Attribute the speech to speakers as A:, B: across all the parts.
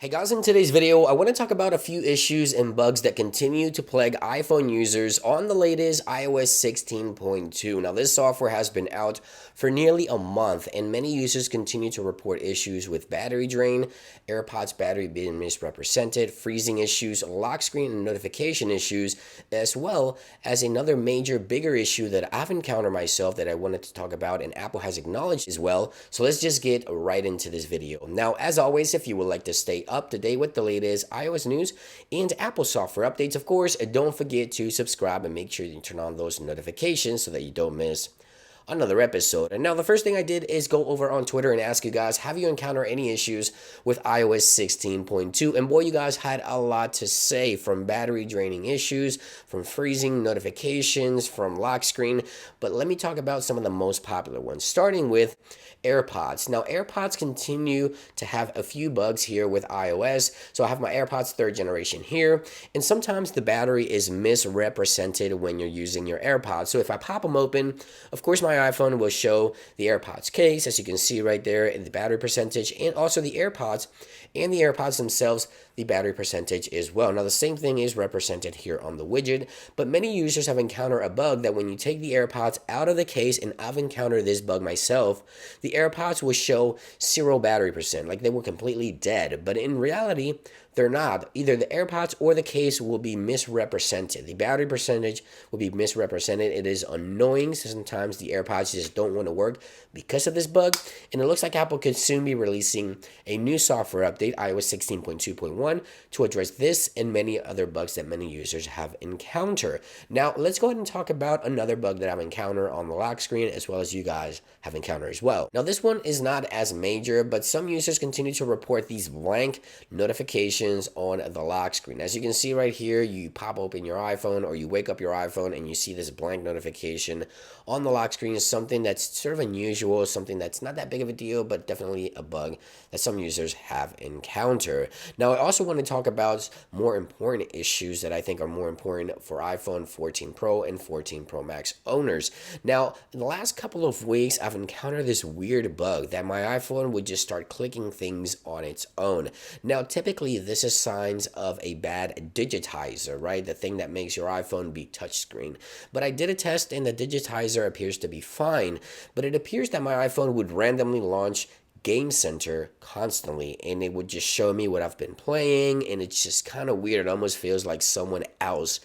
A: Hey guys, in today's video, I want to talk about a few issues and bugs that continue to plague iPhone users on the latest iOS 16.2. Now, this software has been out for nearly a month, and many users continue to report issues with battery drain, AirPods battery being misrepresented, freezing issues, lock screen and notification issues, as well as another major, bigger issue that I've encountered myself that I wanted to talk about, and Apple has acknowledged as well. So let's just get right into this video. Now, as always, if you would like to stay up to date with the latest iOS news and Apple software updates, of course, don't forget to subscribe and make sure you turn on those notifications so that you don't miss another episode. And now the first thing I did is go over on Twitter and ask you guys, have you encountered any issues with iOS 16.2? And boy, you guys had a lot to say, from battery draining issues, from freezing notifications, from lock screen. But let me talk about some of the most popular ones, starting with AirPods. Now, AirPods continue to have a few bugs here with iOS. So I have my AirPods 3rd generation here, and sometimes the battery is misrepresented when you're using your AirPods. So if I pop them open, of course, my iPhone will show the AirPods case, as you can see right there, the battery percentage, and also the AirPods themselves, the battery percentage as well. Now, the same thing is represented here on the widget, but many users have encountered a bug that when you take the AirPods out of the case, and I've encountered this bug myself, the AirPods will show 0 battery percent, like they were completely dead, but in reality, they're not. Either the AirPods or the case will be misrepresented. The battery percentage will be misrepresented. It is annoying. Sometimes the AirPods just don't want to work because of this bug. And it looks like Apple could soon be releasing a new software update, iOS 16.2.1, to address this and many other bugs that many users have encountered. Now, let's go ahead and talk about another bug that I've encountered on the lock screen, as well as you guys have encountered as well. Now, this one is not as major, but some users continue to report these blank notifications on the lock screen. As you can see right here, you pop open your iPhone or you wake up your iPhone and you see this blank notification on the lock screen. Is something that's sort of unusual, something that's not that big of a deal, but definitely a bug that some users have encountered. Now, I also want to talk about more important issues that I think are more important for iPhone 14 Pro and 14 Pro Max owners. Now, in the last couple of weeks, I've encountered this weird bug that my iPhone would just start clicking things on its own. Now, typically, this is signs of a bad digitizer, right? The thing that makes your iPhone be touchscreen. But I did a test and the digitizer appears to be fine, but it appears that my iPhone would randomly launch Game Center constantly, and it would just show me what I've been playing, and it's just kind of weird. It almost feels like someone else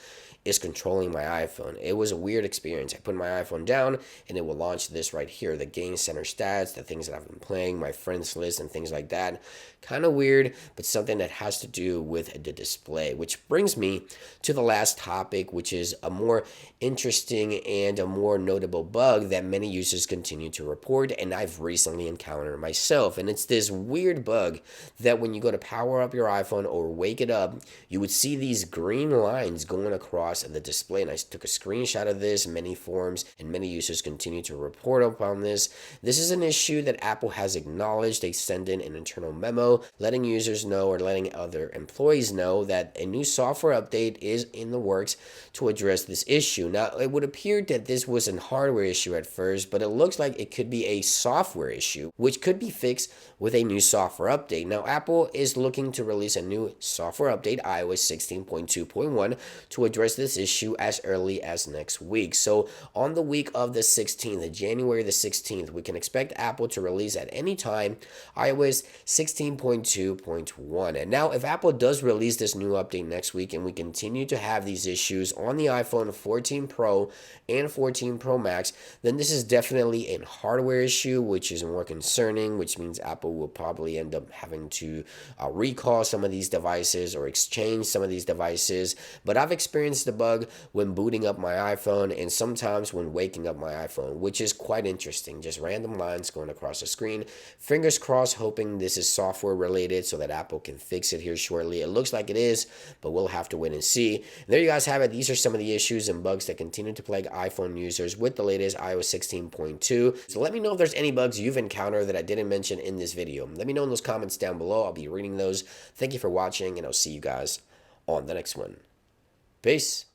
A: is controlling my iPhone. It was a weird experience. I put my iPhone down and it will launch this right here, the Game Center stats, the things that I've been playing, my friends list, and things like that. Kind of weird, but something that has to do with the display, which brings me to the last topic, which is a more interesting and a more notable bug that many users continue to report, and I've recently encountered myself. And it's this weird bug that when you go to power up your iPhone or wake it up, you would see these green lines going across the display. And I took a screenshot of this. Many forums and many users continue to report upon this. This is an issue that Apple has acknowledged. They send in an internal memo letting users know, or letting other employees know, that a new software update is in the works to address this issue. Now, it would appear that this was a hardware issue at first, but it looks like it could be a software issue, which could be fixed with a new software update. Now, Apple is looking to release a new software update, iOS 16.2.1, to address this issue as early as next week. So on the week of the 16th, January the 16th, we can expect Apple to release at any time iOS 16.2.1. And now, if Apple does release this new update next week and we continue to have these issues on the iPhone 14 Pro and 14 Pro Max, then this is definitely a hardware issue, which is more concerning, which means Apple will probably end up having to recall some of these devices or exchange some of these devices. But I've experienced the bug when booting up my iPhone and sometimes when waking up my iPhone, which is quite interesting. Just random lines going across the screen. Fingers crossed, hoping this is software related so that Apple can fix it here shortly. It looks like it is, but we'll have to wait and see. And there you guys have it. These are some of the issues and bugs that continue to plague iPhone users with the latest iOS 16.2. So let me know if there's any bugs you've encountered that I didn't mention in this video. Let me know in those comments down below. I'll be reading those. Thank you for watching, and I'll see you guys on the next one. Peace.